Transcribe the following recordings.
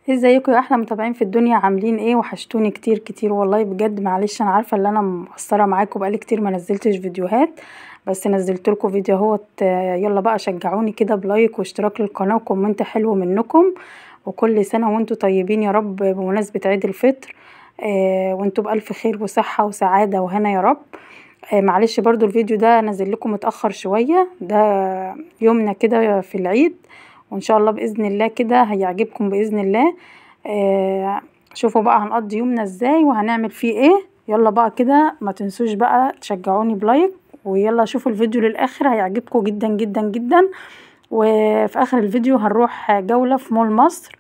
ازيكم يا احلى متابعين في الدنيا؟ عاملين ايه؟ وحشتوني كتير كتير والله بجد. معلش انا عارفه ان انا مقصره معاكم، بقالي كتير ما نزلتش فيديوهات، بس نزلت لكم فيديو اهوت. يلا بقى شجعوني كده بلايك واشتراك للقناه وكومنت حلو منكم. وكل سنه وانتم طيبين يا رب بمناسبه عيد الفطر. وانتم بالف خير وصحه وسعاده وهنا يا رب. معلش برضو الفيديو ده نزل لكم متأخر شوية، ده يومنا كده في العيد، وان شاء الله بإذن الله كده هيعجبكم بإذن الله. شوفوا بقى هنقضي يومنا ازاي وهنعمل فيه ايه. يلا بقى كده ما تنسوش بقى تشجعوني بلايك، ويلا شوفوا الفيديو للآخر هيعجبكم جدا جدا جدا. وفي آخر الفيديو هنروح جولة في مول مصر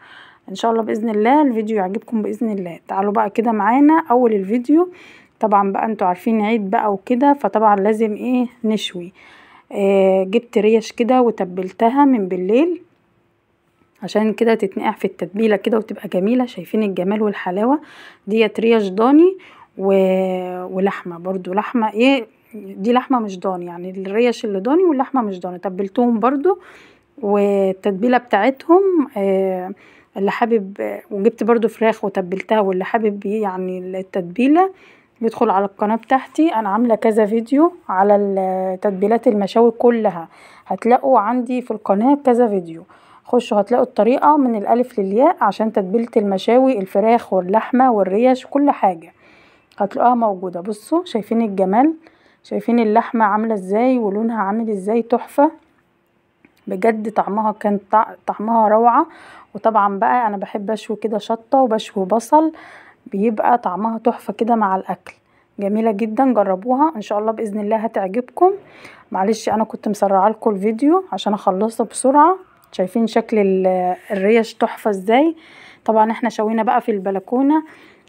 ان شاء الله باذن الله. الفيديو يعجبكم باذن الله. تعالوا بقى كده معانا اول الفيديو. طبعا بقى انتوا عارفين عيد بقى وكده، فطبعا لازم ايه نشوي. جبت ريش كده وتبلتها من بالليل عشان كده تتنقع في التتبيله كده وتبقى جميله. شايفين الجمال والحلاوه؟ ديت ريش ضاني ولحمه برضو، لحمه ايه دي، لحمه مش ضاني، يعني الريش اللي ضاني واللحمه مش ضاني. تبلتهم برضو والتتبيله بتاعتهم اللي حابب، وجبت برضو فراخ وتبلتها، واللي حابب يعني التتبيله يدخل على القناه بتاعتي. انا عامله كذا فيديو على التتبيلات المشاوي كلها، هتلاقوا عندي في القناه كذا فيديو. خشوا هتلاقوا الطريقه من الالف للياء عشان تتبيله المشاوي، الفراخ واللحمه والريش وكل حاجه هتلاقوها موجوده. بصوا شايفين الجمال؟ شايفين اللحمه عامله ازاي ولونها عامل ازاي؟ تحفه بجد. طعمها كان طعمها روعة. وطبعا بقى انا بحب اشوي كده شطة وبشوي بصل، بيبقى طعمها تحفة كده مع الاكل، جميلة جدا. جربوها ان شاء الله باذن الله هتعجبكم. معلش انا كنت مسرعه لكم الفيديو عشان اخلصه بسرعة. شايفين شكل الريش تحفة ازاي؟ طبعا احنا شوينا بقى في البلكونة.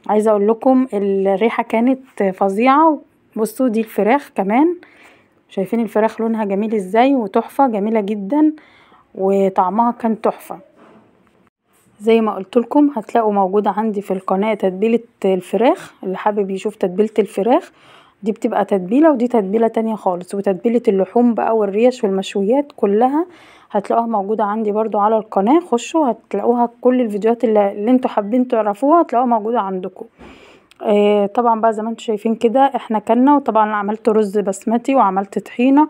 عايزة اقول لكم الريحة كانت فظيعة. بصوا دي الفراخ كمان، شايفين الفراخ لونها جميل ازاي وتحفة جميلة جدا، وطعمها كان تحفة. زي ما قلت لكم هتلاقوا موجودة عندي في القناة تتبيلة الفراخ، اللي حابب يشوف تتبيلة الفراخ دي بتبقى تتبيلة، ودي تتبيلة تانية خالص. وتتبيلة اللحوم بقى والريش والمشويات كلها هتلاقوها موجودة عندي برضو على القناة. خشوا هتلاقوها كل الفيديوهات اللي انتوا حابين تعرفوها هتلاقوها موجودة عندكم. طبعا بقى زي ما انتوا شايفين كده احنا كلنا. وطبعا انا عملت رز بسمتي وعملت طحينة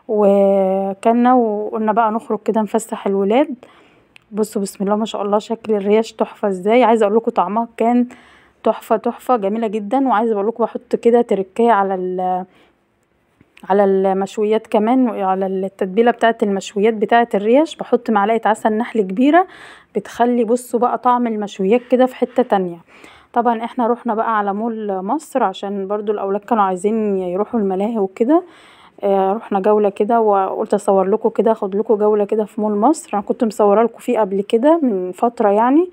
وكلنا، وقلنا بقى نخرج كده نفسح الولاد. بصوا بسم الله ما شاء الله شكل الريش تحفة ازاي. عايزة اقول لكم طعمها كان تحفة تحفة جميلة جدا. وعايزة اقول لكم بحط كده تركية على المشويات كمان، على التتبيلة بتاعة المشويات بتاعة الريش بحط معلقة عسل نحل كبيرة، بتخلي بصوا بقى طعم المشويات كده في حتة تانية. طبعا احنا روحنا بقى على مول مصر عشان برضو الاولاد كانوا عايزين يروحوا الملاهي وكده. رحنا جولة كده وقلت اصور لكم كده، اخد لكم جولة كده في مول مصر. انا كنت مصوره لكم فيه قبل كده من فترة يعني،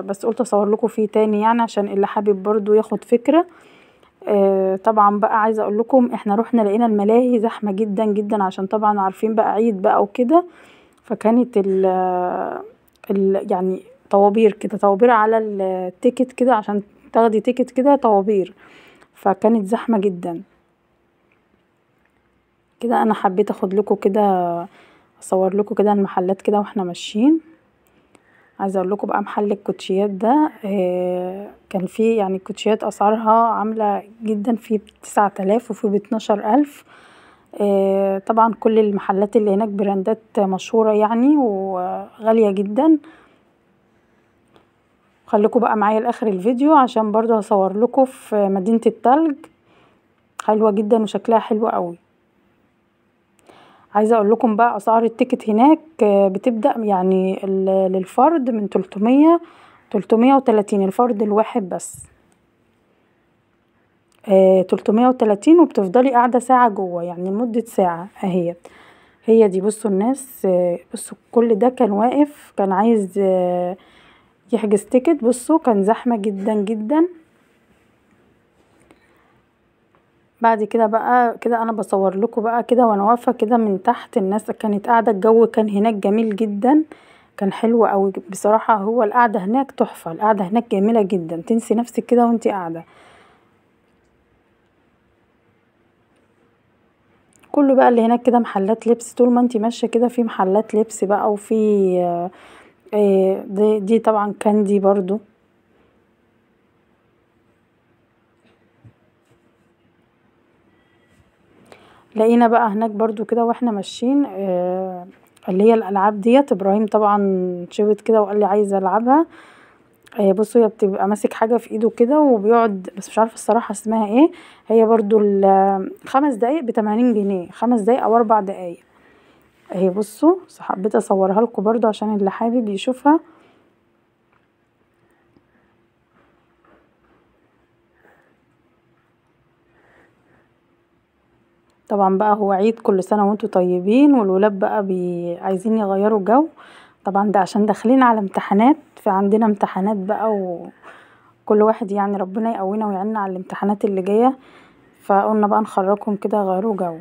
بس قلت اصور لكم فيه تاني يعني عشان اللي حابب برضو ياخد فكرة. طبعا بقى عايزه اقول لكم احنا رحنا لقينا الملاهي زحمه جدا جدا، عشان طبعا عارفين بقى عيد بقى وكده. فكانت يعني طوابير كده، طوابير على التيكت كده عشان تاخدي تيكت كده طوابير، فكانت زحمه جدا كده. انا حبيت اخد لكم كده، اصور لكم كده المحلات كده واحنا ماشيين. عايزه اقول لكم بقى محل الكوتشيات ده كان فيه يعني الكوتشيات اسعارها عامله جدا، فيه ب9000 وفيه ب12000. طبعا كل المحلات اللي هناك براندات مشهوره يعني وغاليه جدا. خليكم بقى معايا لاخر الفيديو عشان برضو هصور لكم في مدينه التلج، حلوه جدا وشكلها حلو قوي. عايزه اقول لكم بقى اسعار التيكت هناك بتبدأ يعني للفرد من 330 الفرد الواحد بس. 330 وبتفضلي قاعدة ساعة جوه يعني لمدة ساعة اهيت. هي دي بصوا الناس، بصوا كل ده كان واقف كان عايز يحجز تيكت. بصوا كان زحمة جدا جدا. بعد كده بقى كده انا بصور لكم بقى كده وانا واقفه كده من تحت. الناس كانت قاعده، الجو كان هناك جميل جدا، كان حلو قوي بصراحه. هو القعده هناك تحفه، القعده هناك جميله جدا، تنسي نفسك كده وانتي قاعده. كله بقى اللي هناك كده محلات لبس، طول ما انتي ماشيه كده في محلات لبس بقى، وفي دي طبعا كاندي برضو. لقينا بقى هناك برضو كده واحنا ماشيين اللي هي الالعاب ديت. ابراهيم طبعا شبت كده وقال لي عايزه العبها. بصوا هي بتبقى ماسك حاجه في ايده كده وبيقعد، بس مش عارفه الصراحه اسمها ايه. هي برضو 5 دقايق ب80 جنيه، 5 دقايق او 4 دقايق. اهي بصوا حبيت اصورها لكم برضو عشان اللي حابب يشوفها. طبعا بقى هو عيد، كل سنة وانتوا طيبين، والولاد بقى عايزين يغيروا جو. طبعا ده عشان داخلين على امتحانات، فعندنا امتحانات بقى، وكل واحد يعني ربنا يقوينا ويعيننا على الامتحانات اللي جاية. فقلنا بقى نخرجهم كده يغيروا جو.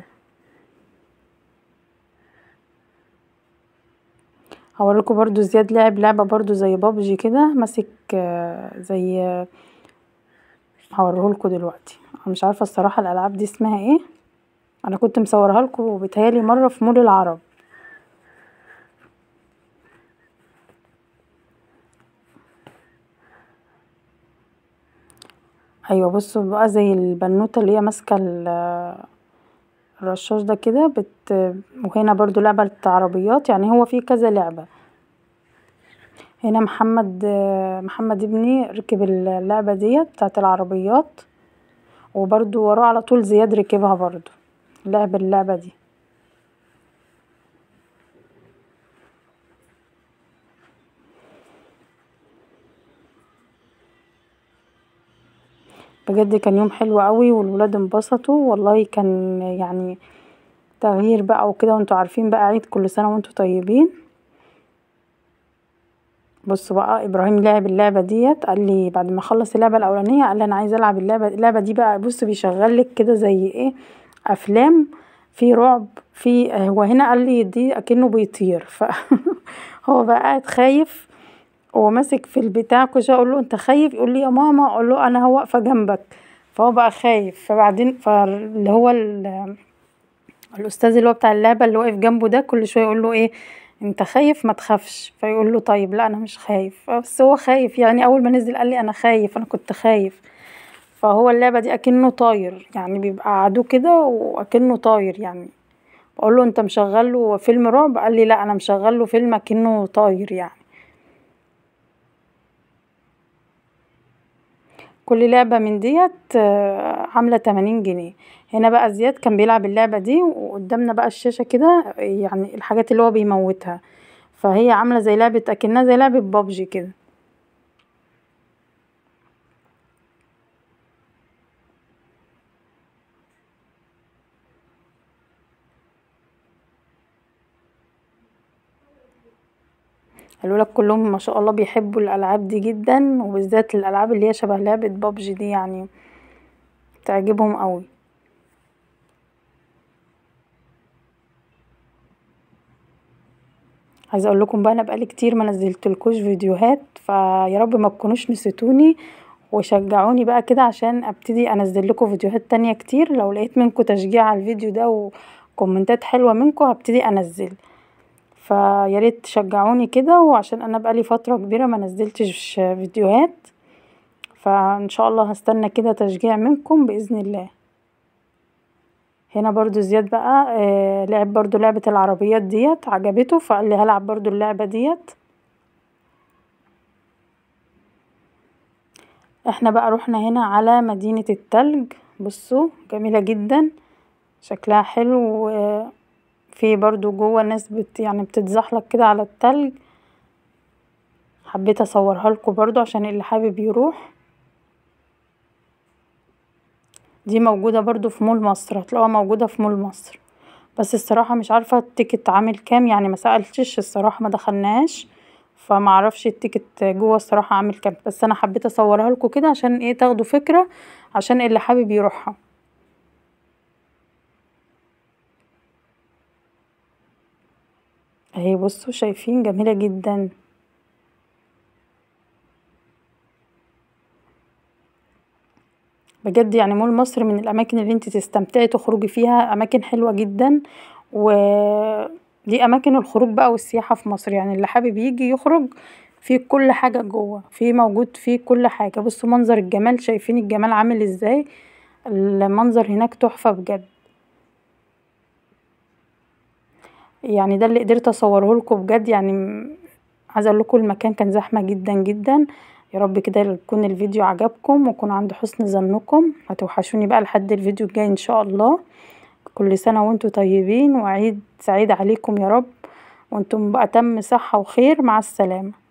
هوريكم برضو زياد لعب لعبة برضو زي بابجي كده، ماسك زي، هوريهولكوا دلوقتي. انا مش عارفة الصراحة الالعاب دي اسمها ايه. انا كنت مصورها لكم بتهيالي مرة في مول العرب. ايوه بصوا بقى زي البنوتة اللي هي ماسكة الرشاش ده كده وهنا برضو لعبة عربيات، يعني هو فيه كذا لعبة. هنا محمد ابني ركب اللعبة ديت بتاعت العربيات، وبرضو وراه على طول زياد ركبها برضو لعب اللعبة دي. بجد كان يوم حلو قوي والولاد انبسطوا والله. كان يعني تغيير بقى وكده، وانتوا عارفين بقى عيد، كل سنة وانتوا طيبين. بصوا بقى ابراهيم لعب اللعبه ديت، قال لي بعد ما خلص اللعبه الاولانيه قال لي انا عايز العب اللعبه دي بقى. بص بيشغلك كده زي ايه، افلام، في رعب، في هو هنا قال لي دي اكنه بيطير هو بقى قاعد خايف وماسك في البتاع. كل شويه اقول له انت خايف، يقول لي يا ماما، اقول له انا هو واقفه جنبك. فهو بقى خايف. فبعدين فاللي هو الاستاذ اللي هو بتاع اللعبه اللي واقف جنبه ده كل شويه يقول له ايه، انت خايف ما تخافش. فيقول له طيب لا انا مش خايف، بس هو خايف يعني. اول ما نزل قال لي انا خايف، انا كنت خايف. فهو اللعبه دي اكنه طاير يعني، بيبقى عدو كده واكنه طاير يعني. بقول له انت مشغل له فيلم رعب، قال لي لا انا مشغل له فيلم اكنه طاير يعني. كل لعبة من ديت عاملة 80 جنيه. هنا بقى زياد كان بيلعب اللعبة دي، وقدامنا بقى الشاشة كده يعني الحاجات اللي هو بيموتها. فهي عاملة زي لعبة، اكنها زي لعبة بابجي كده. الولاد كلهم ما شاء الله بيحبوا الالعاب دي جدا، وبالذات الالعاب اللي هي شبه لعبة بابجي دي يعني بتعجبهم قوي. عايزه اقول لكم بقى انا بقالي كتير ما نزلتلكوش فيديوهات، فيا رب ما تكونوش نسيتوني وشجعوني بقى كده عشان ابتدي انزل لكم فيديوهات تانية كتير. لو لقيت منكم تشجيع على الفيديو ده وكومنتات حلوة منكم هبتدي انزل. فياريت تشجعوني كده، وعشان انا بقالي فترة كبيرة ما نزلتش فيديوهات، فان شاء الله هستنى كده تشجيع منكم باذن الله. هنا برضو زياد بقى لعب برضو لعبة العربيات ديت، عجبته فقال لي هلعب برضو اللعبة ديت. احنا بقى رحنا هنا على مدينة التلج. بصوا جميلة جدا، شكلها حلو. في برضو جوه ناس يعني بتتزحلق كده على التلج. حبيت اصورها لكم برضو عشان اللي حابب يروح. دي موجودة برضو في مول مصر، هتلاقوها موجودة في مول مصر. بس الصراحة مش عارفة التيكت عامل كام يعني، ما سألتش الصراحة، ما دخلناش، فما اعرفش التيكت جوه الصراحة عامل كام. بس انا حبيت اصورها لكم كده عشان ايه تاخدوا فكرة، عشان اللي حابب يروحها. اهي بصوا شايفين جميلة جدا. بجد يعني مول مصر من الاماكن اللي انت تستمتعي تخرجي فيها، اماكن حلوة جدا. و دي اماكن الخروج بقى والسياحة في مصر، يعني اللي حابب يجي يخرج في كل حاجة جوه، في موجود فيه كل حاجة. بصوا منظر الجمال، شايفين الجمال عامل ازاي؟ المنظر هناك تحفة بجد. يعني ده اللي قدرت اصورهولكوا بجد. يعني عايزه اقولكوا المكان كان زحمه جدا جدا. يا رب كده يكون الفيديو عجبكم ويكون عند حسن ظنكم. هتوحشوني بقى لحد الفيديو الجاي ان شاء الله. كل سنه وانتم طيبين وعيد سعيد عليكم يا رب، وانتم بأتم صحه وخير. مع السلامه.